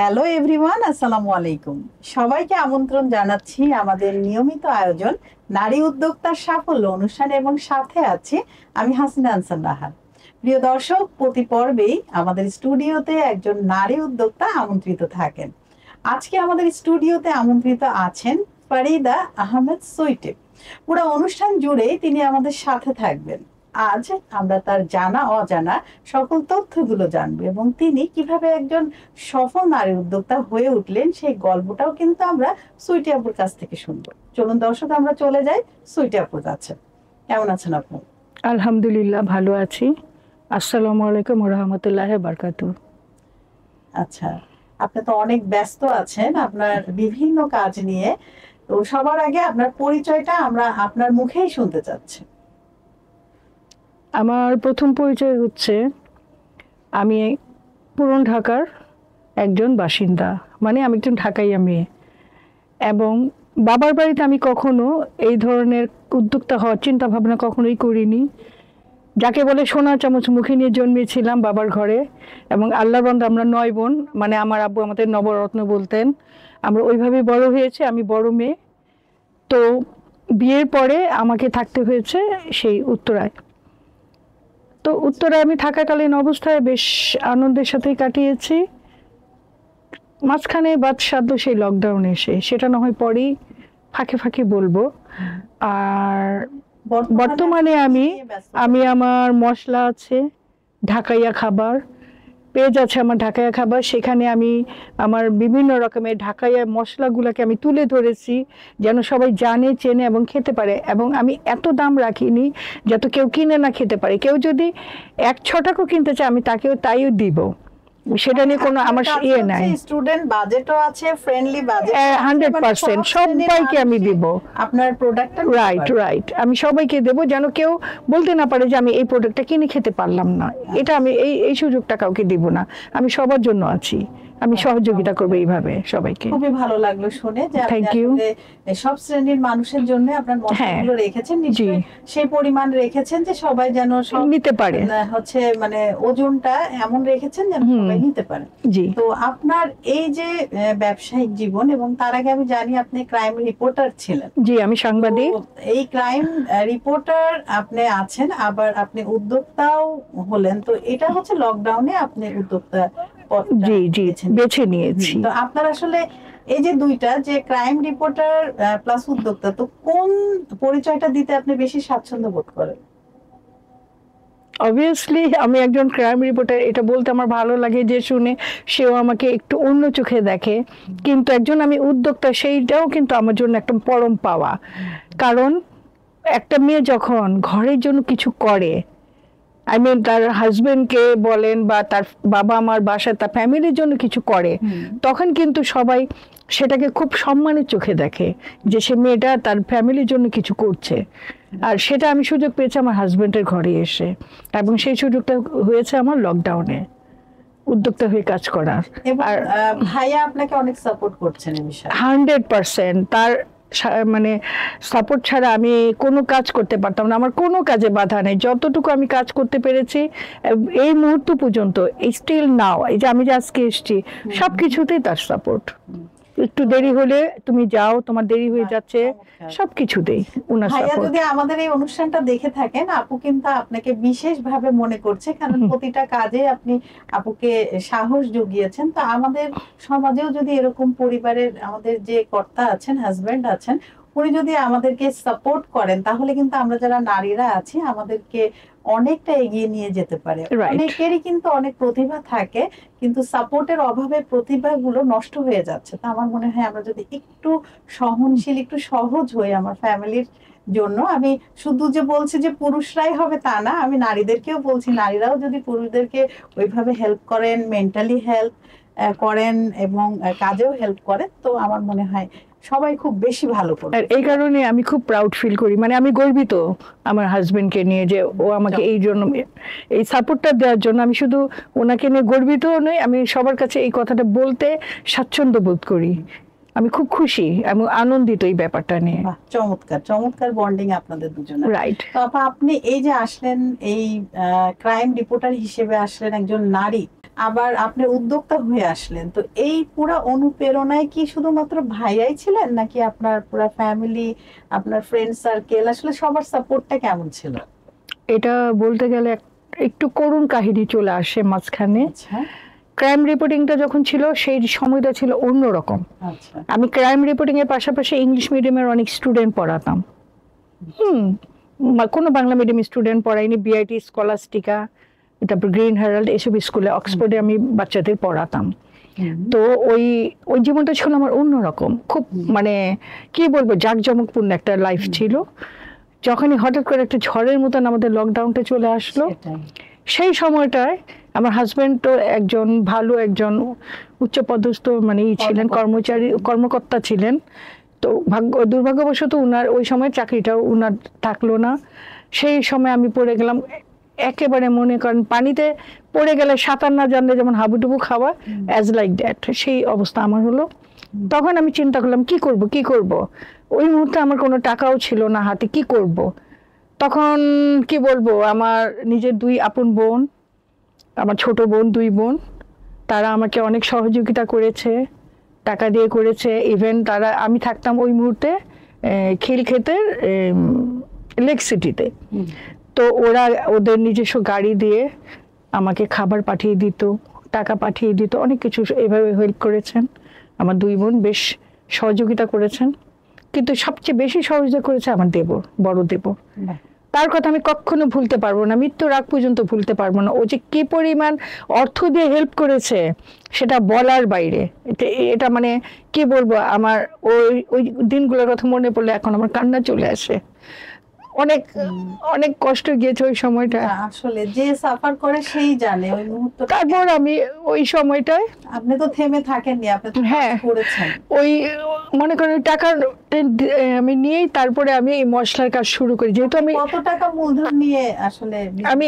Hello everyone, আসসালামু আলাইকুম। সবাইকে আমন্ত্রণ জানাচ্ছি আমাদের নিয়মিত আয়োজন নারী উদ্যোক্তার সাফল্য অনুষ্ঠান, এবং সাথে আছি আমি হাসিনা আনসার নাহার। প্রিয় দর্শক, প্রতি পর্বেই আমাদের স্টুডিওতে একজন নারী উদ্যোক্তা আমন্ত্রিত থাকেন। আজকে আমাদের স্টুডিওতে আমন্ত্রিত আছেন ফারিদা আহমেদ সুইটি। পুরো অনুষ্ঠান জুড়ে তিনি আমাদের সাথে থাকবেন। আজ আমরা তার জানা অজানা সকল তথ্যগুলো জানবো, এবং তিনি কিভাবে একজন সফল নারী উদ্যোক্তা হয়ে উঠলেন সেই গল্পটাও কিন্তু আমরা সুইটি আপুর কাছ থেকে শুনবো। চলুন দর্শক, আমরা চলে যাই সুইটি আপুর কাছে। কেমন আছেন আপনি? আলহামদুলিল্লাহ, ভালো আছি। আসসালামু আলাইকুম ওয়া রাহমাতুল্লাহি ওয়া বারাকাতুহু। আচ্ছা, আপনি তো অনেক ব্যস্ত আছেন আপনার বিভিন্ন কাজ নিয়ে, তো সবার আগে আপনার পরিচয়টা আমরা আপনার মুখেই শুনতে চাচ্ছি। আমার প্রথম পরিচয় হচ্ছে, আমি পুরান ঢাকার একজন বাসিন্দা, মানে আমি একজন ঢাকাইয়া মেয়ে, এবং বাবার বাড়িতে আমি কখনো এই ধরনের উদ্যোক্তা হওয়ার চিন্তা ভাবনা কখনোই করিনি। যাকে বলে সোনার চামচ মুখে নিয়ে জন্মেছিলাম বাবার ঘরে, এবং আল্লাহর বান্দা আমরা 9 বোন, মানে আমার আব্বু আমাদের নবরত্ন বলতেন। আমরা ওইভাবে বড় হয়েছে, আমি বড় মেয়ে। তো বিয়ের পরে আমাকে থাকতে হয়েছে সেই উত্তরায়। তো উত্তরায় আমি থাকাকালীন অবস্থায় বেশ আনন্দের সাথেই কাটিয়েছি। মাঝখানে বাদসাধ্য সেই লকডাউন এসে, সেটা না হয় পরেই ফাঁকে ফাঁকে বলবো। আর বর্তমানে আমি আমার মশলা আছে, ঢাকাইয়া খাবার পেজ আছে আমার, ঢাকাইয়া খাবার। সেখানে আমি আমার বিভিন্ন রকমের ঢাকাইয়া মশলাগুলোকে আমি তুলে ধরেছি, যেন সবাই জানে, চেনে এবং খেতে পারে। এবং আমি এত দাম রাখিনি যাতে কেউ কিনে না খেতে পারে। কেউ যদি 1-6 টাকাও কিনতে চায়, আমি তাকেও তাইও দিব। সেটা নিয়ে কোনো আমার ইয়ে নাই। স্টুডেন্ট বাজেটও আছে, ফ্রেন্ডলি বাজেট 100% সবাইকে আমি দিব আপনার প্রোডাক্টটা। রাইট, আমি সবাইকে দেব, যেন কেউ বলতে না পারে যে আমি এই প্রোডাক্টটা কিনে খেতে পারলাম না। এটা আমি এই সুযোগটা কাউকে দিব না। আমি সবার জন্য আছি, আমি সহযোগিতা করবো এইভাবে সবাইকে। খুবই ভালো লাগলো শুনে যে আপনি আসলে সব শ্রেণীর মানুষের জন্য আপনার মশলাগুলো রেখেছেন। নিশ্চয়ই সেই পরিমাণ রেখেছেন যে সবাই যেন সব নিতে পারে, হচ্ছে মানে ওজনটা এমন রেখেছেন যেন সবাই নিতে পারে। তো আপনার এই যে ব্যবসায়িক জীবন, এবং তার আগে আমি জানি আপনি ক্রাইম রিপোর্টার ছিলেন। জি, আমি সাংবাদিক। এই ক্রাইম রিপোর্টার আপনি আছেন, আবার আপনি উদ্যোক্তাও হলেন। তো এটা হচ্ছে লকডাউনে আপনি উদ্যোক্তা জি বেছে নিয়েছি। তো আপনার আসলে এই যে দুইটা, যে ক্রাইম রিপোর্টার প্লাস উদ্যোক্তা, তো কোন পরিচয়টা দিতে আপনি বেশি স্বাচ্ছন্দ্য বোধ করেন? অবভিয়াসলি আমি একজন ক্রাইম রিপোর্টার, এটা বলতে আমার ভালো লাগে যে শুনে সেও আমাকে একটু অন্য চোখে দেখে। কিন্তু একজন আমি উদ্যোক্তা, সেইটাও কিন্তু আমার জন্য একটা পরম পাওয়া। কারণ একটা মেয়ে যখন ঘরের জন্য কিছু করে, তার হাজবেন্ডকে বলেন বা তার বাবা মার বাসায় তার ফ্যামিলির জন্য কিছু করে, তখন কিন্তু সবাই সেটাকে খুব সম্মানের চোখে দেখে যে সে মেয়েটা তার ফ্যামিলির জন্য কিছু করছে। আর সেটা আমি সুযোগ পেয়েছি আমার হাজবেন্ডের ঘরে এসে, এবং সেই সুযোগটা হয়েছে আমার লকডাউনে উদ্যোক্তা হয়ে কাজ করার। আর ভাইয়া আপনাকে অনেক সাপোর্ট করছেন এই বিষয়ে। 100% তার মানে সাপোর্ট ছাড়া আমি কোনো কাজ করতে পারতাম না। আমার কোনো কাজে বাধা নেই, যতটুকু আমি কাজ করতে পেরেছি এই মুহূর্ত পর্যন্ত, স্টিল নাও, এই যে আমি যে আজকে এসেছি, সবকিছুতেই তার সাপোর্ট। একটু দেরি হলে তুমি যাও, তোমার দেরি হয়ে যাচ্ছে, সবকিছুতেই উনার সাপোর্ট। ভাইয়া যদি আমাদের এই অনুষ্ঠানটা দেখে থাকেন, আপু কিন্তু আপনাকে বিশেষভাবে মনে করছে, কারণ প্রতিটা কাজে আপনি আপুকে সাহস জুগিয়েছেন। তো আমাদের সমাজেও যদি এরকম পরিবারের আমাদের যে কর্তা আছেন, হাজবেন্ড আছেন, উনি যদি আমাদেরকে সাপোর্ট করেন, তাহলে কিন্তু আমরা যারা নারীরা আছি আমাদেরকে অনেকটা এগিয়ে নিয়ে যেতে পারে। অনেকেরই কিন্তু অনেক প্রতিভা থাকে, কিন্তু সাপোর্টের অভাবে প্রতিভাগুলো নষ্ট হয়ে যাচ্ছে। তো আমার মনে হয় আমরা যদি একটু সহনশীল, একটু সহজ হই আমার ফ্যামিলির জন্য, আমি শুধু যে বলছি যে পুরুষরাই হবে তা না, আমি নারীদেরকেও বলছি, নারীরাও যদি পুরুষদেরকে ওইভাবে হেল্প করেন, মেন্টালি হেল্প করেন এবং কাজেও হেল্প করেন, তো আমার মনে হয় সবাই খুব বেশি ভালো করে। এই কারণে আমি খুব প্রাউড ফিল করি, মানে আমি গর্বিত আমার হাজবেন্ডকে নিয়ে, যে ও আমাকে এই জন্য এই সাপোর্টটা দেওয়ার জন্য। আমি শুধু ওনাকে নিয়ে গর্বিত নই, আমি সবার কাছে এই কথাটা বলতে স্বাচ্ছন্দ্য বোধ করি। আমি খুব খুশি এবং আনন্দিত এই ব্যাপারটা নিয়ে। চমৎকার চমৎকার বন্ডিং আপনাদের দুজনের। রাইট। তো আপনি এই যে আসলেন, এই ক্রাইম রিপোর্টার হিসেবে আসলেন, একজন নারী, আবার আপনি উদ্যোক্তা হয়ে আসলেন, তো এই পুরা অনুপ্রেরণায় কি শুধুমাত্র ভাইয়াই ছিলেন নাকি আপনার পুরা ফ্যামিলি, আপনার ফ্রেন্ড সার্কেল, আসলে সবার সাপোর্টটা কেমন ছিল? এটা বলতে গেলে একটু করুণ কাহিনী চলে আসে মাঝখানে। আচ্ছা ক্রাইম রিপোর্টিংটা যখন ছিল সেই সময়টা ছিল অন্যরকম। আচ্ছা। আমি ক্রাইম রিপোর্টিং এর পাশাপাশি ইংলিশ মিডিয়ামের অনেক স্টুডেন্ট পড়াতাম। কোনো বাংলা মিডিয়াম স্টুডেন্ট পড়াইনি, বিআইটি, স্কলাস্টিকা, তারপর গ্রিন হেরাল্ড, এসব স্কুলে, অক্সফোর্ডে আমি বাচ্চাদের পড়াতাম। তো ওই ওই জীবনটা ছিল আমার অন্যরকম, খুব মানে কি বলবো, জাঁকজমকপূর্ণ একটা লাইফ ছিল। যখনই হঠাৎ করে একটা ঝড়ের মতন আমাদের লকডাউনটা চলে আসলো, সেই সময়টায় আমার হাজবেন্ড তো একজন ভালো, একজন উচ্চপদস্থ মানে ছিলেন, কর্মকর্তা ছিলেন। তো দুর্ভাগ্যবশত উনার ওই সময় চাকরিটাও উনার থাকলো না। সেই সময় আমি পড়ে গেলাম একেবারে, মনে করেন পানিতে পড়ে গেলে সাঁতার না জানলে যেমন হাবুডুবু খাওয়া, অ্যাজ লাইক দ্যাট, সেই অবস্থা আমার হলো। তখন আমি চিন্তা করলাম কি করব। ওই মুহূর্তে আমার কোনো টাকাও ছিল না হাতে, কি করব। তখন কি বলবো, আমার নিজের দুই আপন বোন, আমার ছোট বোন, দুই বোন, তারা আমাকে অনেক সহযোগিতা করেছে, টাকা দিয়ে করেছে। ইভেন তারা, আমি থাকতাম ওই মুহূর্তে খিলক্ষেতের লেক সিটিতে, তো ওরা ওদের নিজস্ব গাড়ি দিয়ে আমাকে খাবার পাঠিয়ে দিত, টাকা পাঠিয়ে দিত, অনেক কিছু এভাবে হেল্প করেছেন। আমার দুই বোন বেশ সহযোগিতা করেছেন, কিন্তু সবচেয়ে বেশি সহযোগিতা করেছে আমার দেবর, বড় দেবর। তার কথা আমি কখনো ভুলতে পারবো না, মৃত্যুর আগ পর্যন্ত ভুলতে পারবো না। ও যে কি পরিমাণ অর্থ দিয়ে হেল্প করেছে সেটা বলার বাইরে। এটা মানে কি বলবো, আমার ওই ওই দিনগুলোর কথা মনে পড়লে এখন আমার কান্না চলে আসে। অনেক অনেক কষ্ট গিয়েছে ওই সময়টা, আসলে যে সাফার করে সেই জানে ওই মুহূর্তে। তারপর আমি ওই সময়টায়, আপনি তো থেমে থাকেননি, আপনি তো কাজ করেছেন। ওই মনে করেন টাকা আমি নিয়েই তারপরে আমি এই মশলার কাজ শুরু করি। যেহেতু আমি কত টাকা মূলধন নিয়ে আসলে আমি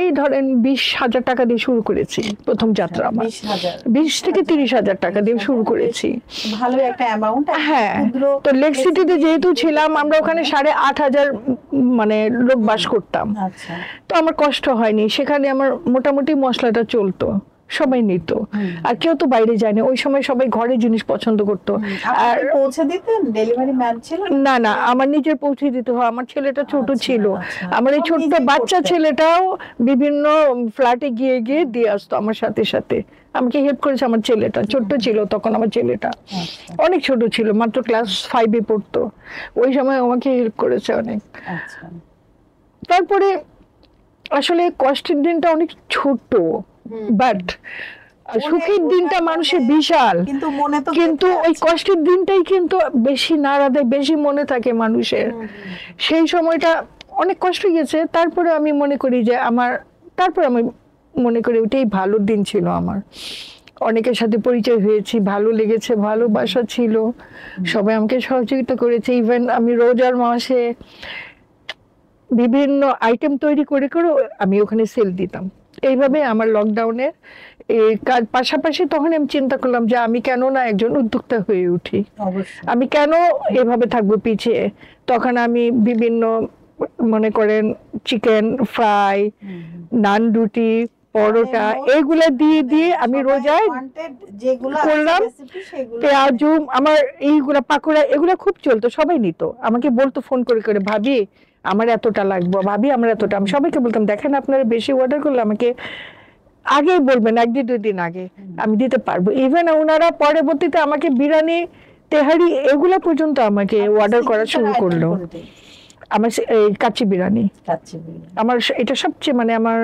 এই ধরেন 20,000 টাকা দিয়ে শুরু করেছি প্রথম যাত্রা আমার। 20 থেকে 30,000 টাকা দিয়ে শুরু করেছি, ভালো একটা অ্যামাউন্ট। হ্যাঁ। তো লেক সিটিতে যেহেতু ছিলাম, আমরা ওখানে 8,500 মানে লোক বাস করতাম। তো আমার কষ্ট হয়নি, সেখানে আমার মোটামুটি মশলাটা চলতো, সবাই নিত। আর কেউ তো বাইরে যায়নি ওই সময়, সবাই ঘরে জিনিস পছন্দ করতো। আর পৌঁছে দিতেন, ডেলিভারি ম্যান ছিল না? না, আমার নিজের পৌঁছে দিতে হয়। আমার ছেলেটা ছোট ছিল, আমার এই ছোট্ট বাচ্চা ছেলেটাও বিভিন্ন ফ্ল্যাটে গিয়ে গিয়ে দিয়ে আসতো আমার সাথে সাথে। আমাকে হেল্প করেছে আমার ছেলেটা, ছোট্ট ছিল তখন আমার ছেলেটা, অনেক ছোট ছিল, মাত্র ক্লাস 5-এ পড়তো। ওই সময় আমাকে হেল্প করেছে অনেক। তারপরে আসলে কষ্টের দিনটা অনেক ছোট, বাট সুখের দিনটা মানুষের বিশাল। কিন্তু ওই কষ্টের দিনটাই কিন্তু বেশি নাড়া দেয়, বেশি মনে থাকে মানুষের। সেই সময়টা অনেক কষ্ট গেছে, তারপরে আমি মনে করি যে আমি মনে করি ওটাই ভালো দিন ছিল আমার। অনেকের সাথে পরিচয় হয়েছি, ভালো লেগেছে, ভালোবাসা ছিল, সবাই আমাকে সহযোগিতা করেছে। ইভেন আমি রোজার মাসে বিভিন্ন আইটেম তৈরি করে আমি ওখানে সেল দিতাম। এইভাবে আমার লকডাউনের কাজ পাশাপাশি তখন আমি চিন্তা করলাম যে আমি কেন না একজন উদ্যোক্তা হয়ে উঠি, আমি কেন এভাবে থাকবো পিছিয়ে। তখন আমি বিভিন্ন মনে করেন চিকেন ফ্রাই, নান রুটি, পরোটা, এইগুলা দিয়ে দিয়ে আমি রোজায় করলাম। পেঁয়াজু, আমার এইগুলা পাকোড়া, এগুলা খুব চলতো, সবাই নিত। আমাকে বলতো ফোন করে করে, ভাবি আমার এতটা লাগবে, ভাবি আমার এতটা। আমি সবাইকে বলতাম, দেখেন আপনারা বেশি অর্ডার করলে আমাকে আগেই বলবেন, 1-2 দিন আগে, আমি দিতে পারবো। ইভেন ওনারা পরবর্তীতে আমাকে বিরিয়ানি, তেহারি এগুলা পর্যন্ত আমাকে অর্ডার করা শুরু করলো। আমার কাচ্চি বিরিয়ানি, আমার এটা সবচেয়ে আমার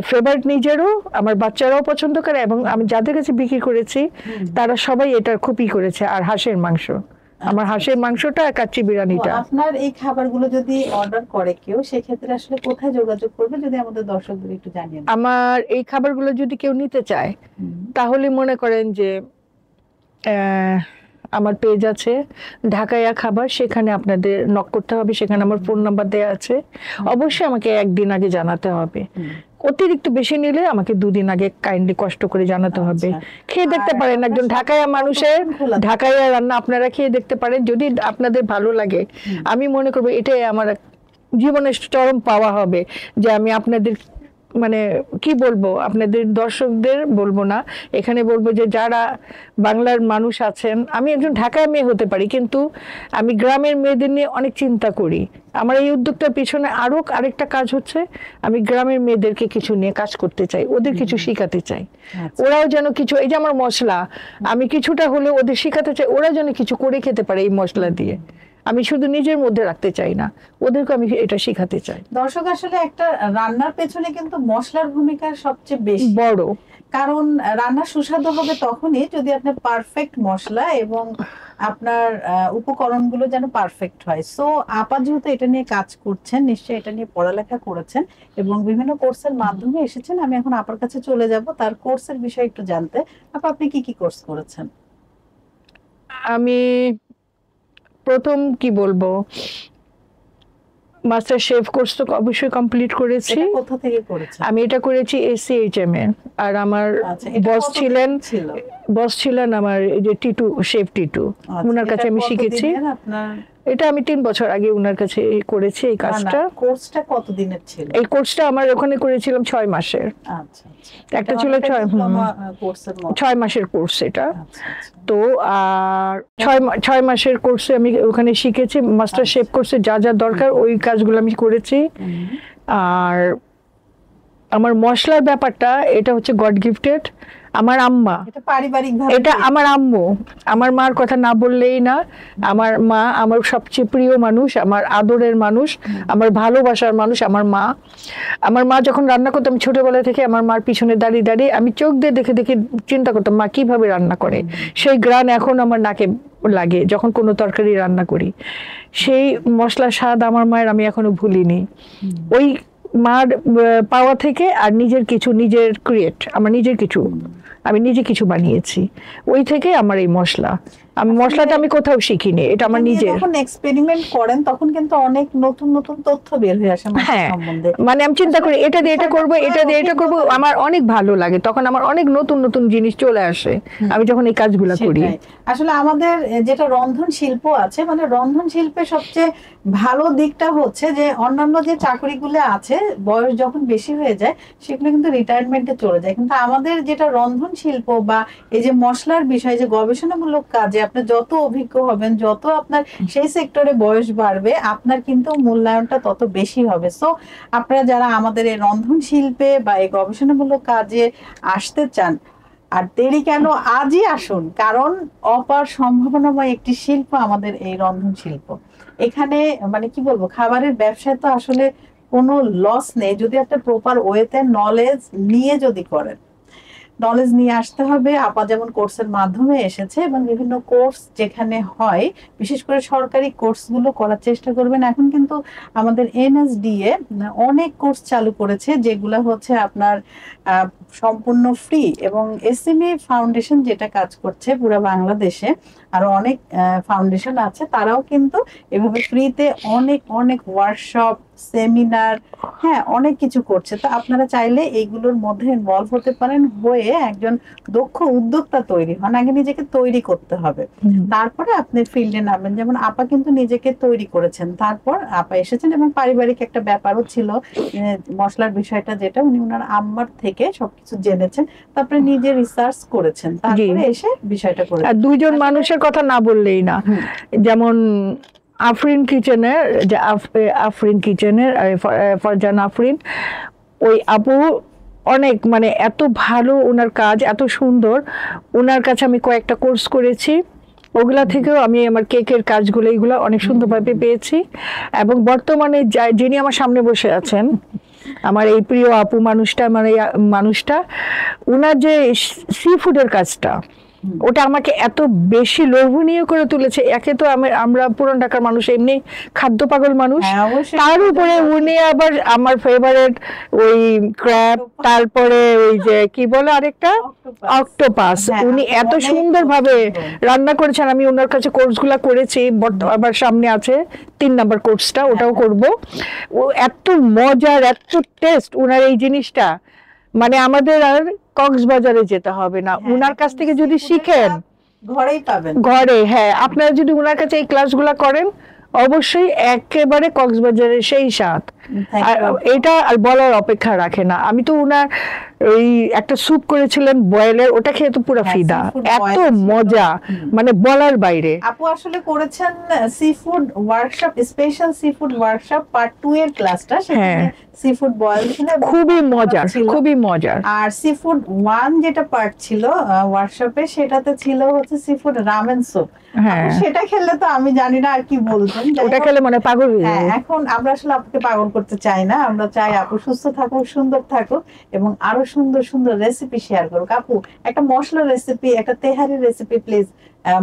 ফেভারিট নিজেরও, আমার বাচ্চারাও পছন্দ করে, এবং আমি যাদের কাছে বিক্রি করেছি তারা সবাই এটা খুবই করেছে। আর হাঁসের মাংস, আমার হাঁসের মাংসটা, কাচ্চি বিরিয়ানিটা। আপনার এই খাবারগুলো যদি অর্ডার করে কেউ, সেক্ষেত্রে আসলে কোথায় যোগাযোগ করবে যদি আমাদের দর্শকদের একটু জানিয়ে দেন? আমার এই খাবারগুলো যদি কেউ নিতে চায়, তাহলে মনে করেন যে আমার পেজ আছে ঢাকাইয়া খাবার, সেখানে আপনাদের নক করতে হবে, সেখানে আমার ফোন নাম্বার দেওয়া আছে। অবশ্যই আমাকে 1 দিন আগে জানাতে হবে, অতিরিক্ত বেশি নিলে আমাকে 2 দিন আগে কাইন্ডলি কষ্ট করে জানাতে হবে। খেয়ে দেখতে পারেন, একজন ঢাকাইয়া মানুষের ঢাকাইয়া রান্না আপনারা খেয়ে দেখতে পারেন, যদি আপনাদের ভালো লাগে। আমি মনে করবো এটাই আমার জীবনের চরম পাওয়া হবে, যে আমি আপনাদের মানে কি বলবো আপনাদের দর্শকদের বলবো না, এখানে বলবো যে যারা বাংলার মানুষ আছেন, আমি একজন ঢাকায় মেয়ে হতে পারি কিন্তু আমি গ্রামের মেয়েদের নিয়ে অনেক চিন্তা করি। আমার এই উদ্যোগটার পিছনে আরেকটা কাজ হচ্ছে, আমি গ্রামের মেয়েদেরকে কিছু নিয়ে কাজ করতে চাই, ওদের কিছু শিখাতে চাই, ওরাও যেন কিছু, এই যে আমার মশলা আমি কিছুটা হলে ওদের শিখাতে চাই, ওরা যেন কিছু করে খেতে পারে এই মশলা দিয়ে। আমি শুধু নিজের মধ্যে রাখতে চাই না, ওদেরকে আমি এটা শিখাতে চাই। দর্শক আসলে একটা রান্নার পেছনে কিন্তু মশলার ভূমিকা সবচেয়ে বেশি বড়, কারণ রান্না সুস্বাদু হবে তখনই যদি আপনার পারফেক্ট মশলা এবং আপনার উপকরণগুলো যেন পারফেক্ট হয়। সো আপা যেহেতু এটা নিয়ে কাজ করছেন, নিশ্চয়ই এটা নিয়ে পড়ালেখা করেছেন এবং বিভিন্ন কোর্সের মাধ্যমে এসেছেন। আমি এখন আপার কাছে চলে যাব তার কোর্সের বিষয়ে একটু জানতে। আপা, আপনি কি কি কোর্স করেছেন? আমি প্রথম কি বলবো, মাস্টার শেফ কোর্স তো অবশ্যই কমপ্লিট করেছি। কোথা থেকে করেছেন? আমি এটা করেছি এসিএইচএম এ। আর আমার বস ছিলেন আমার এই যে টিটু, শেফ টিটু, ওনার কাছে আমি শিখেছি। এটা আমি 3 বছর আগে ওনার কাছে করেছি এই কাজটা। কোর্সটা কত দিনের ছিল? এই কোর্সটা আমার ওখানে করেছিলাম 6 মাসের। আচ্ছা, একটা ছিল 6 মাসের কোর্স এটা। তো আর 6 মাসের কোর্সে আমি ওখানে শিখেছি মাস্টার শেফ কোর্সে যা যা দরকার ওই কাজগুলো আমি করেছি। আর আমার মশলার ব্যাপারটা এটা হচ্ছে গড গিফটেড। আমার আম্মা, এটা আমার আম্মু, আমার মার কথা না বললেই না। আমার মা আমার সবচেয়ে প্রিয় মানুষ, আমার আদরের মানুষ, আমার ভালোবাসার মানুষ আমার মা। আমার মা যখন রান্না করতাম ছোটবেলা থেকে আমার মার পিছনে দাঁড়িয়ে দাঁড়িয়ে আমি চোখ দিয়ে দেখে দেখে চিন্তা করতাম মা কিভাবে রান্না করে। সেই গ্রান এখন আমার নাকে লাগে যখন কোনো তরকারি রান্না করি। সেই মশলার স্বাদ আমার মায়ের আমি এখনো ভুলিনি। ওই মার পাওয়া থেকে আর নিজের কিছু, নিজের ক্রিয়েট, আমার নিজের কিছু, আমি নিজে কিছু বানিয়েছি ওই থেকে আমার এই মশলা। আমি মশলাটা আমি কোথাও শিখিনি, এটা আমার নিজের। যখন এক্সপেরিমেন্ট করেন তখন কিন্তু অনেক নতুন নতুন তথ্য বের হয়ে আসে মশলা সম্বন্ধে। মানে আমি চিন্তা করি এটা দিয়ে এটা করব, এটা দিয়ে এটা করব, আমার অনেক ভালো লাগে, তখন আমার অনেক নতুন নতুন জিনিস চলে আসে আমি যখন এই কাজগুলো করি। আসলে আমাদের যেটা রন্ধন শিল্প আছে, মানে রন্ধন শিল্পের সবচেয়ে ভালো দিকটা হচ্ছে যে অন্যান্য যে চাকরিগুলো আছে বয়স যখন বেশি হয়ে যায় সেগুলো কিন্তু রিটায়ারমেন্টে চলে যায়, কিন্তু আমাদের যেটা রন্ধন শিল্প বা এই যে মশলার বিষয়, যে গবেষণামূলক কাজে আপনি যত অভিজ্ঞ হবেন, যত আপনার সেই সেক্টরে বয়স বাড়বে আপনার কিন্তু মূল্যায়নটা তত বেশি হবে। সো আপনারা যারা আমাদের এই রন্ধন শিল্পে বা এই গবেষণামূলক কাজে আসতে চান, আর দেরি কেন, আজই আসুন, কারণ অপার সম্ভাবনাময় একটি শিল্প আমাদের এই রন্ধন শিল্প। এখানে মানে কি বলবো, খাবারের ব্যবসায় তো আসলে কোনো লস নেই যদি একটা প্রপার ওয়েতে নলেজ নিয়ে যদি করেন। নলেজ নিয়ে আসতে হবে। আপা যেমন কোর্সের মাধ্যমে এসেছে এবং বিভিন্ন কোর্স যেখানে হয়, বিশেষ করে সরকারি কোর্সগুলো করার চেষ্টা করবেন। এখন কিন্তু আমাদের এনএসডিএ অনেক কোর্স চালু করেছে যেগুলো হচ্ছে আপনার সম্পূর্ণ ফ্রি, এবং এসএমই ফাউন্ডেশন যেটা কাজ করছে পুরো বাংলাদেশে, আরো অনেক ফাউন্ডেশন আছে, তারাও কিন্তু এভাবে ফ্রিতে অনেক অনেক ওয়ার্কশপ, সেমিনার, হ্যাঁ অনেক কিছু করছে। তো আপনারা চাইলে এইগুলোর মধ্যে ইনভলভ হতে পারেন, হয়ে একজন দক্ষ উদ্যোক্তা তৈরি হন। আগে নিজেকে তৈরি করতে হবে, তারপরে আপনি ফিল্ডে নামবেন। যেমন আপা কিন্তু নিজেকে তৈরি করেছেন, তারপর আপা এসেছেন, এবং পারিবারিক একটা ব্যাপারও ছিল মশলার বিষয়টা, যেটা উনি ওনার আম্মার থেকে সবকিছু জেনেছেন, তারপরে নিজে রিসার্চ করেছেন, তারপরে এসে বিষয়টা করেছেন। আর দুইজন মানুষের কথা না বললেই না, যেমন আফরিন কিচেনের, যে আফরিন কিচেনের ফরজান আফরিন, ওই আপু অনেক মানে এত ভালো, ওনার কাজ এত সুন্দর। ওনার কাছে আমি কয়েকটা কোর্স করেছি, ওগুলা থেকেও আমি আমার কেকের কাজগুলো এইগুলো অনেক সুন্দরভাবে পেয়েছি। এবং বর্তমানে যিনি আমার সামনে বসে আছেন, আমার এই প্রিয় আপু মানুষটা, মানে মানুষটা, ওনার যে সি ফুডের কাজটা, ওটা আমাকে এত বেশি লোভনীয় করে তুলেছে। একে তো আমরা পুরান ঢাকার মানুষ, এমনি খাদ্য পাগল মানুষ, তার উপরে উনি আবার আমার ফেভারিট ওই ক্র্যাব, তারপরে ওই যে কি বলে আরেকটা অক্টোপাস, উনি এত সুন্দরভাবে রান্না করেছেন। আমি ওনার কাছে কোর্সগুলো করেছি, আবার সামনে আছে 3 নাম্বার কোর্সটা, ওটাও করব। ও এত মজার, এত টেস্ট ওনার এই জিনিসটা, মানে আমাদের আর কক্সবাজারে যেতে হবে না। উনার কাছ থেকে যদি শিখেন ঘরেই পাবেন, ঘরে। হ্যাঁ, আপনারা যদি উনার কাছে এই ক্লাসগুলো করেন অবশ্যই একেবারে কক্সবাজারের সেই স্বাদ আর এটা আর বলার অপেক্ষা রাখে না। আমি তো উনার ওই একটা স্যুপ করেছিলেন বয়েলের, ওটা খেয়ে তো পুরো ফিদা, এত মজা, মানে বলার বাইরে। আপু আসলে করেছেন sea food workshop, special sea food workshop part 2 এর ক্লাসটা, সেখানে সি ফুড বয়েল ছিল, খুবই মজার, খুবই মজার। আর সি ফুড 1 যেটা পার্ট ছিল ওয়ার্কশপে, সেটাতে ছিল হচ্ছে সি ফুড রামেন স্যুপ। সেটা খেলে তো আমি জানি না আর কি বলবেন, ওটা খেলে মানে পাগল হয়ে যাবে। এখন আমরা আসলে আপুকে পাগল করতে চাই না, আমরা চাই আপু সুস্থ থাকুক, সুন্দর থাকুক এবং আরো সুন্দর সুন্দর রেসিপি শেয়ার করুক। আপু একটা মশলার রেসিপি, একটা তেহারি রেসিপি প্লিজ,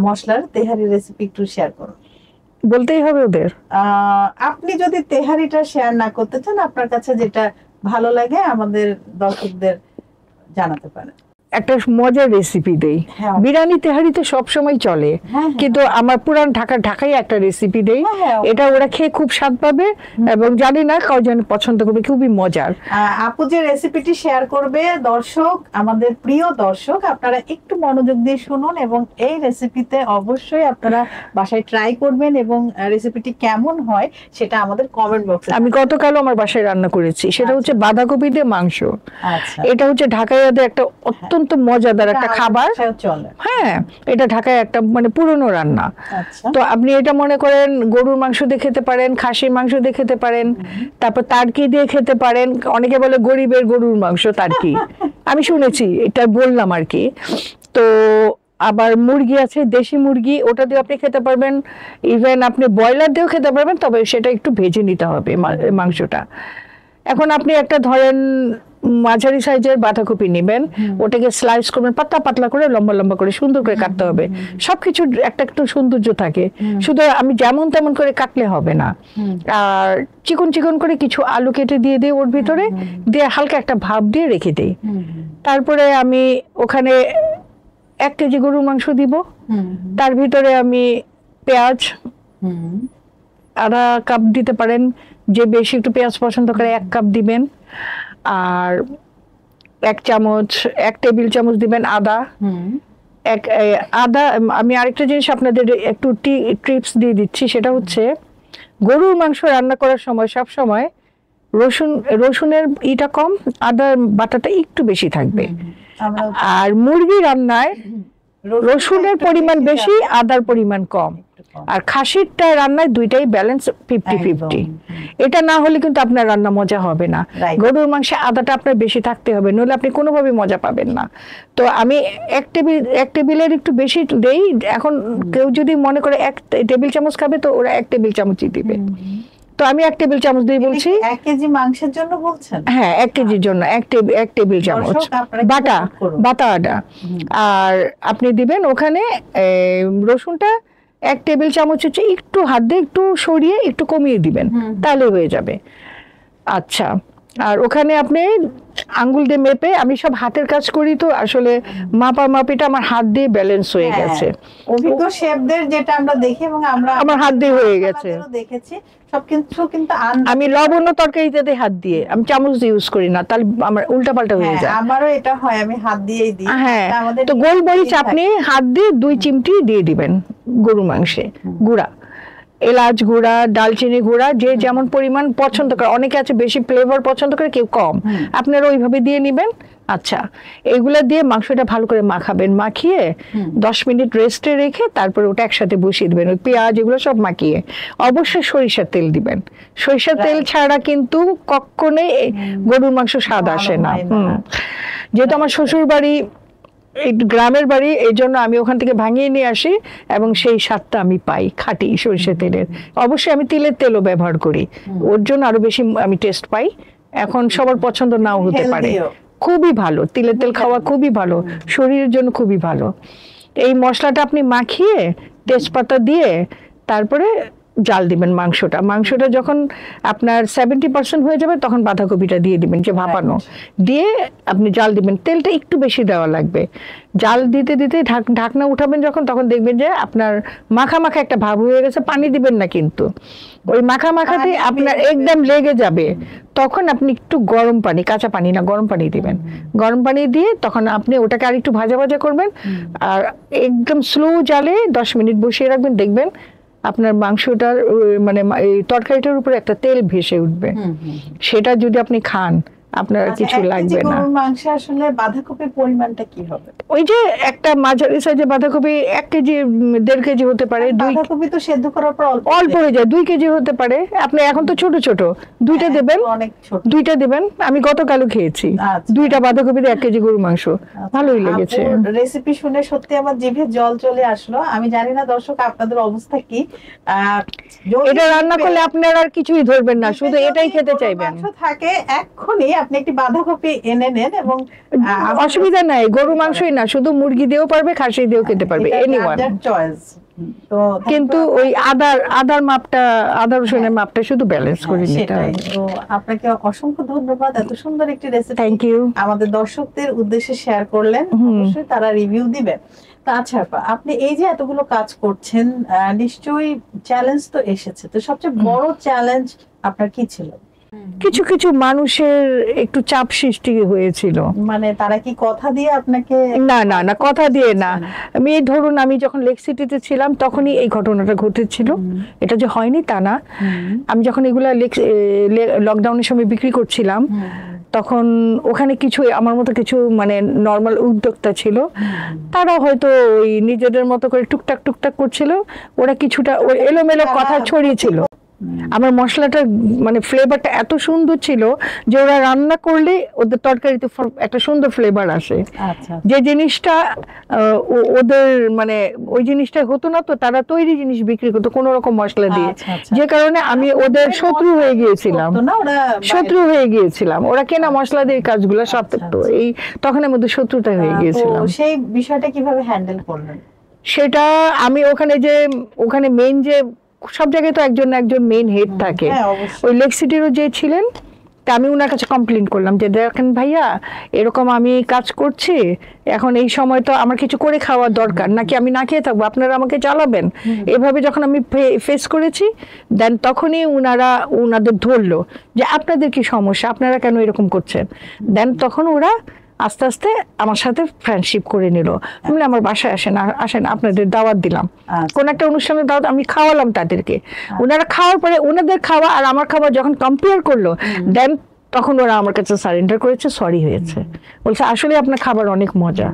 মশলার তেহারি রেসিপি একটু শেয়ার করুন। বলতেই হবে ওদের? আপনি যদি তেহারিটা শেয়ার না করতে চান, আপনার কাছে যেটা ভালো লাগে আমাদের দর্শকদের জানাতে পারেন। একটা মজার রেসিপি দেই। বিরিয়ানি তেহারি তো সবসময় চলে, কিন্তু আমার পুরান ঢাকাই একটা রেসিপি দেই, এটা ওরা খেয়ে খুব স্বাদ পাবে এবং জানি না কয়জন পছন্দ করবে, খুবই মজার। আপু যে রেসিপিটি শেয়ার করবে, দর্শক, আমাদের প্রিয় দর্শক, আপনারা একটু মনোযোগ দিয়ে শুনুন এবং এই রেসিপিতে অবশ্যই আপনারা বাসায় ট্রাই করবেন এবং রেসিপিটি কেমন হয় সেটা আমাদের কমেন্ট বক্সে। আমি গতকালও আমার বাসায় রান্না করেছি, সেটা হচ্ছে বাঁধাকপি দিয়ে মাংস। এটা হচ্ছে ঢাকাইয়াদের একটা অত্যন্ত মজাদার একটা খাবার। হ্যাঁ, এটা ঢাকায় একটা মানে পুরনো রান্না। তো আপনি এটা মনে করেন গরুর মাংস দিয়ে খেতে পারেন, খাসির মাংস দিয়ে খেতে পারেন, তারপর তার্কি দিয়ে খেতে পারেন। অনেকে বলে গরিবের গরুর মাংস তার্কি, আমি শুনেছি, এটা বললাম আর কি। তো আবার মুরগি আছে, দেশি মুরগি, ওটা দিয়ে আপনি খেতে পারবেন। ইভেন আপনি ব্রয়লার দিয়েও খেতে পারবেন, তবে সেটা একটু ভেজে নিতে হবে মাংসটা। এখন আপনি একটা ধরেন মাঝারি সাইজের বাঁধাকপি নেবেন, ওটাকে স্লাইস করবেন, পাতলা পাতলা করে, লম্বা লম্বা করে, সুন্দর করে কাটতে হবে। সবকিছু একটা একটু সৌন্দর্য থাকে, শুধু আমি যেমন তেমন করে কাটলে হবে না। আর চিকন চিকন করে কিছু আলু কেটে দিয়ে দিই ওর ভিতরে, দিয়ে হালকা একটা ভাপ দিয়ে রেখে দিই। তারপরে আমি ওখানে 1 কেজি গরুর মাংস দিব, তার ভিতরে আমি পেঁয়াজ আধা কাপ দিতে পারেন, যে বেশি একটু পেঁয়াজ পছন্দ করে 1 কাপ দিবেন। আর 1 টেবিল চামচ দিবেন আদা। আদা, আমি আরেকটা জিনিস আপনাদের একটু টিপস দিয়ে দিচ্ছি, সেটা হচ্ছে গরুর মাংস রান্না করার সময় সব সময় রসুনের ইটা কম, আদার বাটাটা একটু বেশি থাকবে। আর মুরগি রান্নায় রসুনের পরিমাণ বেশি, আদার পরিমাণ কম। আর খাসিরটা রান্নায় দুইটাই ব্যালেন্স 50-50। এটা না হলে কিন্তু আপনার রান্না মজা হবে না। গরুর মাংসে আদাটা আপনার বেশি থাকতে হবে, নইলে আপনি কোনোভাবে মজা পাবেন না। তো আমি 1 টেবিলের একটু বেশি দেই। এখন কেউ যদি মনে করে 1 টেবিল চামচ খাবে, তো ওরা 1 টেবিল চামচই দিবে। তো আমি 1 টেবিল চামচ দিয়ে বলছি। 1 কেজি মাংসের জন্য বলছেন? হ্যাঁ, 1 কেজির জন্য 1 টেবিল চামচ বাটা আদা। আর আপনি দিবেন ওখানে রসুনটা 1 টেবিল চামচ হচ্ছে একটু হাত দিয়ে একটু সরিয়ে একটু কমিয়ে দিবেন, তাহলে হয়ে যাবে। আচ্ছা, আর ওখানে আপনি আঙ্গুল দিয়ে মেপে, আমি সব হাতের কাজ করি, তো আসলে মাপিটা আমার হাত দিয়ে ব্যালেন্স হয়ে গেছে। অভিজ্ঞ শেফদের যেটা আমরা দেখি এবং আমরা আমার হাত দিয়ে হয়ে গেছে, দেখেছি সবকিছু। কিন্তু আমি লবণ তরকারিতে দিই হাত দিয়ে, আমি চামচ দিয়ে ইউজ করি না, তাহলে আমার উল্টা পাল্টা হয়ে যায়। আমারও এটা হয়, আমি হাত দিয়েই দিই। হ্যাঁ, তো গোলমরিচ আপনি হাত দিয়ে 2 চিমটি দিয়ে দিবেন গরু মাংসে। গুঁড়া এলাচ গুঁড়া, দালচিনি গুঁড়া, যে যেমন পরিমাণ পছন্দ করে, অনেকে আছে বেশি ফ্লেভার পছন্দ করে, কেউ কম, আপনারা ওইভাবে দিয়ে নিবেন। আচ্ছা, এগুলা দিয়ে মাংসটা ভালো করে মাখাবেন, মাখিয়ে 10 মিনিট রেস্টে রেখে তারপরে ওটা একসাথে বসিয়ে দিবেন। ওই পেঁয়াজ এগুলো সব মাখিয়ে অবশ্যই সরিষার তেল দিবেন। সরিষার তেল ছাড়া কিন্তু কখনোই গরুর মাংস স্বাদ আসে না। যেহেতু আমার শ্বশুর বাড়ি গ্রামের বাড়ি, এই জন্য আমি ওখান থেকে ভাঙিয়ে নিয়ে আসি এবং সেই স্বাদটা আমি পাই খাঁটি সরিষার তেলের। অবশ্যই আমি তিলের তেলও ব্যবহার করি, ওর জন্য আরো বেশি আমি টেস্ট পাই। এখন সবার পছন্দ নাও হতে পারে, খুবই ভালো, তিলের তেল খাওয়া খুবই ভালো, শরীরের জন্য খুবই ভালো। এই মশলাটা আপনি মাখিয়ে তেজপাতা দিয়ে তারপরে জাল দিবেন মাংসটা যখন আপনার 70% হয়ে যাবে, তখন বাঁধাকপিটা দিয়ে দিবেন, যে ভাপানো, দিয়ে আপনি জাল দিবেন। তেলটা একটু বেশি দেওয়া লাগবে। জাল দিতে দিতে ঢাকনা উঠাবেন যখন, তখন দেখবেন যে আপনার মাখা মাখা একটা ভাব হয়ে গেছে। পানি দিবেন না কিন্তু, ওই মাখা মাখাতে আপনার একদম লেগে যাবে। তখন আপনি একটু গরম পানি, কাঁচা পানি না, গরম পানি দিবেন। গরম পানি দিয়ে তখন আপনি ওটাকে আর একটু ভাজা ভাজা করবেন, আর একদম স্লো জালে 10 মিনিট বসিয়ে রাখবেন। দেখবেন আপনার মাংসটার মানে এই তরকারিটার উপরে একটা তেল ভেসে উঠবে, সেটা যদি আপনি খান আপনার কিছু লাগবে না। গরুর মাংসে আসলে বাঁধাকপির পরিমাণটা কি হবে? ওই যে একটা মাঝারি সাইজের বাঁধাকপি 1 কেজি 1.5 কেজি হতে পারে। বাঁধাকপি তো সেদ্ধ করার পর অল্প হয়ে যায়, 2 কেজি হতে পারে। আপনি এখন তো ছোট ছোট 2টা দেবেন, অনেক ছোট 2টা দেবেন। আমি গতকালও খেয়েছি 2টা বাঁধাকপিতে 1 কেজি গরুর মাংস, ভালোই লেগেছে। রেসিপি শুনে সত্যি আমার জিভে জল চলে আসলো। আমি জানি না দর্শক আপনাদের অবস্থা কি। এটা রান্না করলে আপনারা আর কিছুই ধরবেন না, শুধু এটাই খেতে চাইবেন। থাকে এক্ষুনি আপনি একটি বাঁধাকপি এনে নেন এবং অসুবিধা নাই, গরু মাংসই না, শুধু মুরগি দিয়েও পারবে, খাসি দিয়েও খেতে পারবে, এনিওয়ান। তো কিন্তু ওই আদার মাপটা, আদা রসুনের মাপটা শুধু ব্যালেন্স করে নিতে হবে। তো আপনাকে অসংখ্য ধন্যবাদ, এত সুন্দর একটি রেসিপি থ্যাংক ইউ আমাদের দর্শকদের উদ্দেশ্যে শেয়ার করলেন। অবশ্যই তারা রিভিউ দিবে। তো আচ্ছা আপনি এই যে এতগুলো কাজ করছেন, নিশ্চয়ই চ্যালেঞ্জ তো এসেছে, তো সবচেয়ে বড় চ্যালেঞ্জ আপনার কি ছিল? কিছু কিছু মানুষের একটু চাপ সৃষ্টি হয়েছিল। মানে তারা কি কথা দিয়ে আপনাকে? না না না, কথা দিয়ে না। আমি ধরুন আমি যখন লেক সিটিতে ছিলাম তখনই এই ঘটনাটা ঘটেছিল, এটা যে হয়নি তা না। আমি যখন এগুলা লকডাউনের সময় বিক্রি করছিলাম তখন ওখানে কিছু আমার মতো কিছু মানে নর্মাল উদ্যোক্তা ছিল, তারা হয়তো ওই নিজেদের মতো করে টুকটাক টুকটাক করছিল। ওরা কিছুটা এলোমেলো কথা ছড়িয়েছিল। আমার মশলাটা মানে ফ্লেভারটা এত সুন্দর ছিল যে ওরা রান্না করলে ওদের তরকারিতে একটা সুন্দর ফ্লেভার আসে। যে জিনিসটা ওদের মানে ওই জিনিসটা হতো না, তো তারা তৈরি জিনিস বিক্রি করতো কোনো রকম মশলা দিয়ে, যে কারণে আমি ওদের শত্রু হয়ে গিয়েছিলাম। ওরা কেনা মশলা দিয়ে কাজগুলো সব তো এই তখন আমাদের শত্রুতা হয়ে গিয়েছিলাম। সেই বিষয়টা কিভাবে হ্যান্ডেল করলেন? সেটা আমি ওখানে মেইন যে সব জায়গায় তো একজন মেইন হেড থাকে, ওই লেক সিটিরও যে ছিলেন, তা আমি ওনার কাছে কমপ্লেন করলাম যে দেখেন ভাইয়া, এরকম আমি কাজ করছি, এখন এই সময় তো আমার কিছু করে খাওয়ার দরকার, নাকি আমি না খেয়ে থাকবো, আপনারা আমাকে চালাবেন? এভাবে যখন আমি ফেস করেছি, দেন তখনই ওনাদের ধরলো যে আপনাদের কি সমস্যা, আপনারা কেন এরকম করছেন। দেন তখন ওরা আস্তে আস্তে আমার সাথে ফ্রেন্ডশিপ করে নিল। আমি আমার বাসায় আসেন আপনাদের দাওয়াত দিলাম, কোন একটা অনুষ্ঠানের দাওয়াত আমি খাওয়ালাম তাদেরকে। ওনারা খাওয়ার পরে ওনাদের খাওয়া আর আমার খাওয়া যখন কম্পেয়ার করলো, দেন তখন ওরা আমার কাছে সারেন্ডার করেছে, সরি হয়েছে, বলছে আসলে আপনার খাবার অনেক মজা।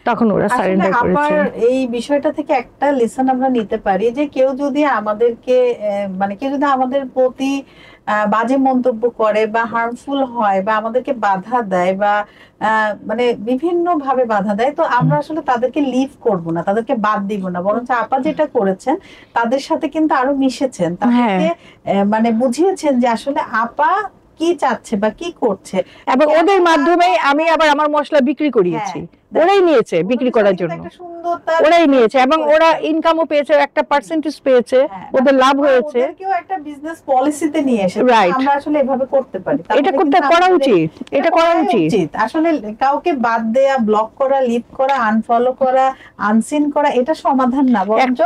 তখন ওরা সারেন্ডার করেছে। এই বিষয়টা থেকে একটা লেসন আমরা নিতে পারি যে কেউ যদি আমাদেরকে মানে কেউ যদি আমাদের প্রতি বাজে মন্তব্য করে বা হার্মফুল হয় বা আমাদেরকে বাধা দেয় বা মানে বিভিন্ন ভাবে বাধা দেয়, তো আমরা আসলে তাদেরকে লিভ করব না, তাদেরকে বাদ দিব না, বরঞ্চ আপা যেটা করেছেন তাদের সাথে কিন্তু আরো মিশেছেন, তাদেরকে মানে বুঝিয়েছেন যে আসলে আপা কি চাচ্ছে বা কি করছে, এবং ওদের মাধ্যমে আমি আবার আমার মশলা বিক্রি করিয়েছি। ওরাই নিয়েছে বিক্রি করার জন্য, ওরাই নিয়েছে এবং ওরা ইনকামও পেয়েছে, একটা পার্সেন্টেজ পেয়েছে, ওদের লাভ হয়েছে। কেউ একটা বিজনেস পলিসিতে নিয়ে এসে আমরা আসলে এভাবে করতে পারি, এটা করা উচিত, এটা করা উচিত। আসলে কাউকে বাদ দেয়া, ব্লক করা, লিভ করা, আনফলো করা, আনসিন করা এটা সমাধান না, বরঞ্চ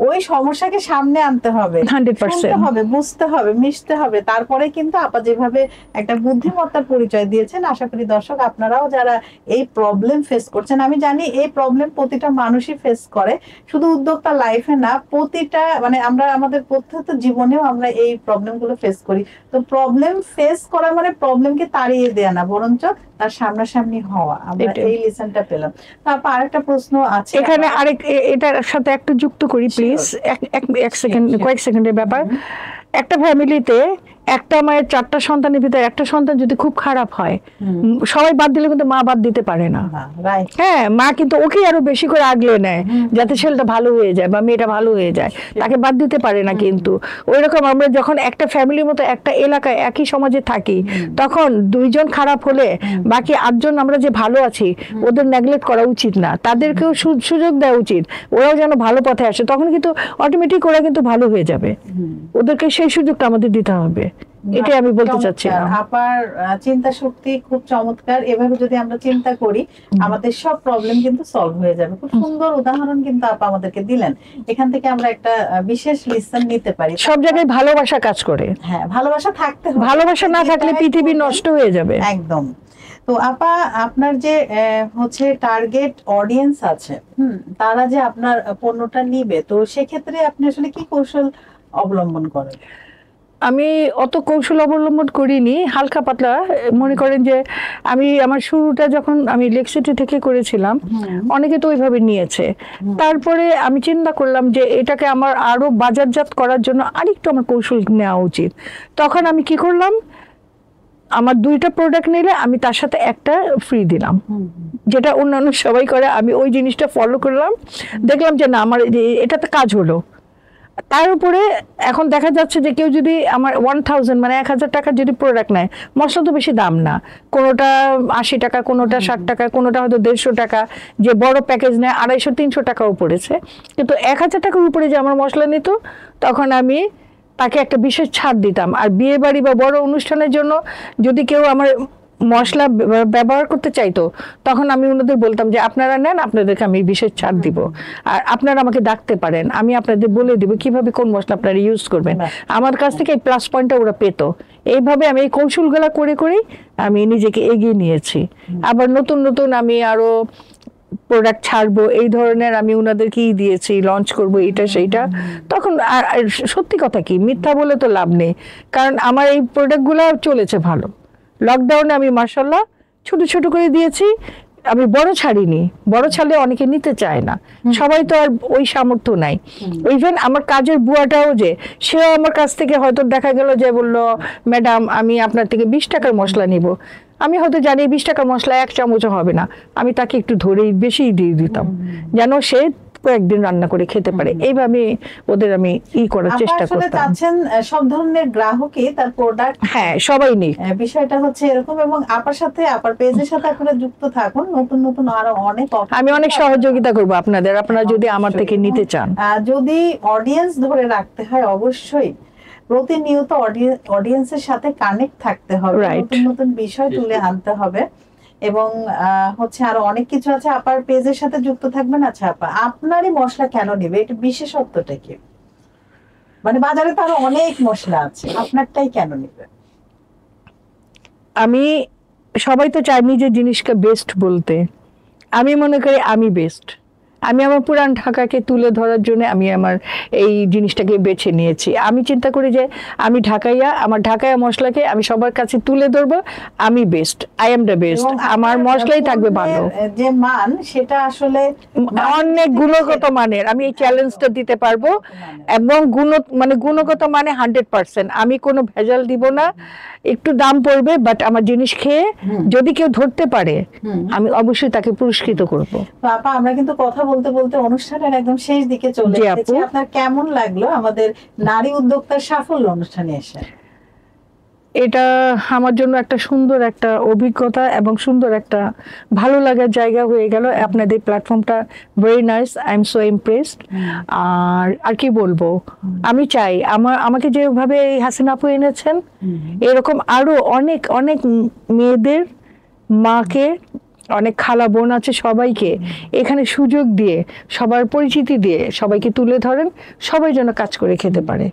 ওই সমস্যাকে সামনে আনতে হবে, 100% হবে, বুঝতে হবে, মিশতে হবে, তারপরে কিন্তু আপা যেভাবে একটা বুদ্ধিমত্তার পরিচয় দিয়েছেন, আশা করি দর্শক আপনারাও যারা এই প্রবলেম ফেস করছেন, আমি জানি এই প্রবলেম প্রতিটা মানুষই ফেস করে, শুধু উদ্যোক্তা লাইফে না, প্রতিটা মানে আমরা আমাদের প্রত্যেকটা জীবনেও আমরা এই প্রবলেম গুলো ফেস করি। তো প্রবলেম ফেস করা মানে প্রবলেমকে তাড়িয়ে দেয়া না, বরঞ্চ তার সামনাসামনি হওয়া। আমরা এই লেসনটা পেলাম। তারপর আরেকটা প্রশ্ন আছে এখানে, এটার সাথে একটু যুক্ত করি প্লিজ, এক সেকেন্ড, কয়েক সেকেন্ডের ব্যাপার। একটা ফ্যামিলিতে একটা মায়ের 4টা সন্তানের ভিতরে একটা সন্তান যদি খুব খারাপ হয়, সবাই বাদ দিলে কিন্তু মা বাদ দিতে পারে না। হ্যাঁ, মা কিন্তু ওকে আরো বেশি করে আগলে নেয় যাতে ছেলেটা ভালো হয়ে যায় বা মেয়েটা ভালো হয়ে যায়, তাকে বাদ দিতে পারে না। কিন্তু ওইরকম আমরা যখন একটা ফ্যামিলির মতো একটা এলাকায় একই সমাজে থাকি, তখন 2 জন খারাপ হলে বাকি 8 জন আমরা যে ভালো আছি ওদের নেগলেক্ট করা উচিত না, তাদেরকেও সুযোগ দেওয়া উচিত, ওরাও যেন ভালো পথে আসে। তখন কিন্তু অটোমেটিক ওরা কিন্তু ভালো হয়ে যাবে, ওদেরকে সেই সুযোগটা আমাদের দিতে হবে, এটাই আমি বলতে চাচ্ছিলাম। আপনার চিন্তা শক্তি খুব চমৎকার, এভাবে যদি আমরা চিন্তা করি আমাদের সব প্রবলেম কিন্তু সলভ হয়ে যাবে। খুব সুন্দর উদাহরণ কিন্তু আপা আমাদেরকে দিলেন, এখান থেকে আমরা একটা বিশেষ লেসন নিতে পারি। সব জায়গায় ভালোবাসা কাজ করে। হ্যাঁ, ভালোবাসা থাকতে হবে, ভালোবাসা না থাকলে পৃথিবী নষ্ট হয়ে যাবে। একদম। তো আপা, আপনার যে হচ্ছে টার্গেট অডিয়েন্স আছে, তারা যে আপনার পণ্যটা নিবে, তো সেক্ষেত্রে আপনি আসলে কি কৌশল অবলম্বন করেন? আমি অত কৌশল অবলম্বন করিনি, হালকা পাতলা। মনে করেন যে আমি আমার শুরুটা যখন আমি লেকসিটি থেকে করেছিলাম, অনেকে তো ওইভাবে নিয়েছে। তারপরে আমি চিন্তা করলাম যে এটাকে আমার আরো বাজারজাত করার জন্য আরেকটু আমার কৌশল নেওয়া উচিত। তখন আমি কি করলাম, আমার 2টা প্রোডাক্ট নিলে আমি তার সাথে একটা ফ্রি দিলাম, যেটা অন্যান্য সবাই করে। আমি ওই জিনিসটা ফলো করলাম, দেখলাম যে না, আমার এটাতে কাজ হলো। তার উপরে এখন দেখা যাচ্ছে যে কেউ যদি আমার 1000 মানে 1000 টাকার যদি প্রোডাক্ট নেয়, মশলা তো বেশি দাম না, কোনোটা 80 টাকা, কোনোটা 60 টাকা, কোনোটা হয়তো 150 টাকা। যে বড় প্যাকেজ নেয় 250-300 টাকাও পড়েছে। কিন্তু 1000 টাকার উপরে যে আমার মশলা নিত, তখন আমি তাকে একটা বিশেষ ছাড় দিতাম। আর বিয়ে বাড়ি বা বড় অনুষ্ঠানের জন্য যদি কেউ আমার মশলা ব্যবহার করতে চাইতো, তখন আমি ওনাদের বলতাম যে আপনারা নেন, আপনাদেরকে আমি বিশেষ ছাড় দিব। আর আপনারা আমাকে ডাকতে পারেন, আমি আপনাদের বলে দিব কিভাবে কোন মশলা আপনারা ইউজ করবেন। আমার কাছ থেকে এই প্লাস পয়েন্টটা ওরা পেত। এইভাবে আমি এই কৌশলগুলো করে করেই আমি নিজেকে এগিয়ে নিয়েছি। আবার নতুন নতুন আমি আরো প্রোডাক্ট ছাড়বো, এই ধরনের আমি ওনাদেরকেই দিয়েছি, লঞ্চ করব এটা সেইটা। তখন আর সত্যি কথা কি, মিথ্যা বলে তো লাভ নেই, কারণ আমার এই প্রোডাক্টগুলো চলেছে ভালো। লকডাউনে আমি মাশাআল্লাহ ছোট ছোট করে দিয়েছি, আমি বড় ছাড়িনি। বড় ছাড়লে অনেকে নিতে চায় না, সবাই তো আর ওই সামর্থ্য নাই। ইভেন আমার কাজের বুয়াটাও যে, সেও আমার কাছ থেকে হয়তো দেখা গেল যে বলল, ম্যাডাম আমি আপনার থেকে 20 টাকার মশলা নিব। আমি হয়তো জানি 20 টাকার মশলা 1 চামচও হবে না, আমি তাকে একটু ধরেই বেশি দিয়ে দিতাম, যেন সে কয়েকদিন রান্না করে খেতে পারে। এইভাবে ওদের আমি করার চেষ্টা করতাম। সব ধরনের গ্রাহকই তার প্রোডাক্ট, হ্যাঁ সবাই নিক, বিষয়টা হচ্ছে এরকম। এবং আপার সাথে, আপার পেজের সাথে আপনারা যুক্ত থাকুন, নতুন নতুন আরো অনেক, আমি অনেক সহযোগিতা করবো আপনাদের, আপনারা যদি আমার থেকে নিতে চান। যদি অডিয়েন্স ধরে রাখতে হয়, অবশ্যই প্রতিনিয়ত অডিয়েন্সের সাথে কানেক্ট থাকতে হবে, নতুন নতুন বিষয় তুলে আনতে হবে। এবং হচ্ছে আরো অনেক কিছু আছে। আপার পেজের সাথে যুক্ত থাকবেন। আচ্ছা আপা, আপনারই মশলা কেন নিবে, এটা বিশেষত্বটা কি? মানে বাজারে তো আরো অনেক মশলা আছে, আপনারটাই কেন নিবে? আমি, সবাই তো চায় নিজের জিনিসকে বেস্ট বলতে, আমি মনে করি আমি বেস্ট। আমি আমার পুরান ঢাকাকে তুলে ধরার জন্য আমি আমার এই জিনিসটাকে বেছে নিয়েছি। আমি চিন্তা করি যে আমি ঢাকাইয়া, আমার ঢাকাইয়া মশলাকে আমি সবার কাছে তুলে ধরবো, আমি best, I am the best, আমার মশলাই থাকবে ভালো। যে মান, সেটা আসলে অনেক গুণগত মানের, আমি এই চ্যালেঞ্জটা দিতে পারবো। এবং গুণগত মানে 100%, আমি কোনো ভেজাল দিব না। একটু দাম পড়বে, বাট আমার জিনিস খেয়ে যদি কেউ ধরতে পারে, আমি অবশ্যই তাকে পুরস্কৃত করবো। তো আপা, আমরা কিন্তু কথা বলতে বলতে অনুষ্ঠানের একদম শেষ দিকে চলে এসেছি। আপনার কেমন লাগলো আমাদের নারী উদ্যোক্তার সাফল্য অনুষ্ঠানে এসে? এটা আমার জন্য একটা সুন্দর একটা অভিজ্ঞতা এবং সুন্দর একটা ভালো লাগার জায়গা হয়ে গেল। আপনাদের প্ল্যাটফর্মটা very nice, I am so impressed. আর কি বলবো, আমি চাই আমাকে যেভাবে হাসিনা আপু এনেছেন, এরকম আরো অনেক অনেক মেয়েদের, মাকে, অনেক খালা বোন আছে, সবাইকে এখানে সুযোগ দিয়ে, সবার পরিচিতি দিয়ে সবাইকে তুলে ধরেন, সবাই যেন কাজ করে খেতে পারে।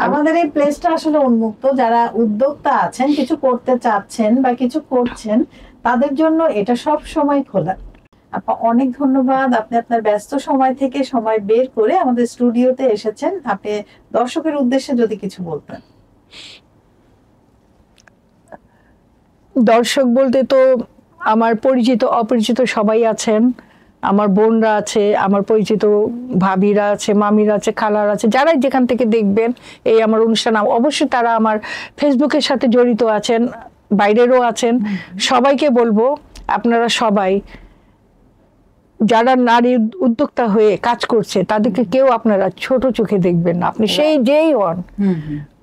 আমাদের এই প্লেসটা আসলে উন্মুক্ত, যারা উদ্যোক্তা আছেন, কিছু করতে চাচ্ছেন বা কিছু করছেন, তাদের জন্য এটা সব সময় খোলা। আপা, অনেক ধন্যবাদ, আপনি আপনার ব্যস্ত সময় থেকে সময় বের করে আমাদের স্টুডিওতে এসেছেন। আপনি দর্শকের উদ্দেশ্যে যদি কিছু বলতেন। দর্শক বলতে তো আমার পরিচিত অপরিচিত সবাই আছেন, আমার বোনরা আছে, আমার পরিচিত ভাবিরা আছে, মামিরা আছে, খালারা আছে, যারাই যেখান থেকে দেখবেন এই আমার অনুষ্ঠান, অবশ্যই তারা আমার ফেসবুকের সাথে জড়িত আছেন, বাইরেরও আছেন। সবাইকে বলবো, আপনারা সবাই যারা নারী উদ্যোক্তা হয়ে কাজ করছে, তাদেরকে কেউ আপনারা ছোট চোখে দেখবেন না, আপনি সেই যেই হন,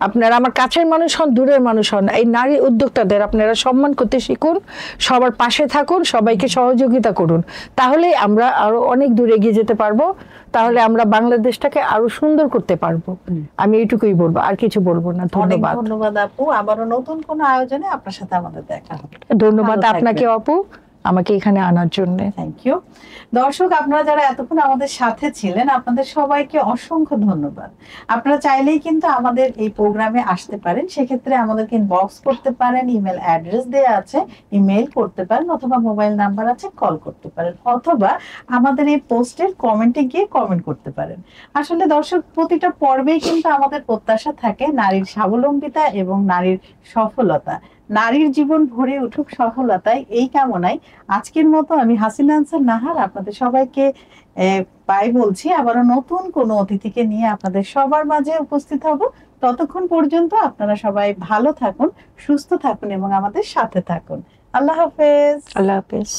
আপনারা আমার কাছের মানুষ হন, দূরের মানুষ হন, এই নারী উদ্যোক্তাদের আপনারা সম্মান করতে শিখুন, সবার পাশে থাকুন, সবাইকে সহযোগিতা করুন, তাহলে আমরা আরো অনেক দূর এগিয়ে যেতে পারবো, তাহলে আমরা বাংলাদেশটাকে আরো সুন্দর করতে পারবো। আমি এইটুকুই বলবো, আর কিছু বলবো না। ধন্যবাদ। ধন্যবাদ আপু, আবারও নতুন কোনো আয়োজনে আপনার সাথে আমাদের দেখা হবে। ধন্যবাদ আপনাকে আপু, আমাকে এখানে আনার জন্য। Thank you. দর্শক, আপনারা যারা এতক্ষণ আমাদের সাথে ছিলেন, আপনাদের সবাইকে অসংখ্য ধন্যবাদ। আপনারা চাইলেই কিন্তু আমাদের এই প্রোগ্রামে আসতে পারেন, সেক্ষেত্রে আমাদেরকে ইনবক্স করতে পারেন, ইমেল অ্যাড্রেস দেওয়া আছে, ইমেল করতে পারেন, অথবা মোবাইল নাম্বার আছে, কল করতে পারেন, অথবা আমাদের এই পোস্টের কমেন্টে গিয়ে কমেন্ট করতে পারেন। আসলে দর্শক, প্রতিটা পর্বেই কিন্তু আমাদের প্রত্যাশা থাকে নারীর স্বাবলম্বিতা এবং নারীর সফলতা, নারীর জীবন ভরে উঠুক সফলতায়, এই কামনায় আজকের মতো আমি হাসিনা আনসার নাহার আপনাদের সবাইকে বাই বলছি। আবারও নতুন কোনো অতিথিকে নিয়ে আপনাদের সবার মাঝে উপস্থিত হব। ততক্ষণ পর্যন্ত আপনারা সবাই ভালো থাকুন, সুস্থ থাকুন এবং আমাদের সাথে থাকুন। আল্লাহ হাফেজ। আল্লাহ হাফেজ।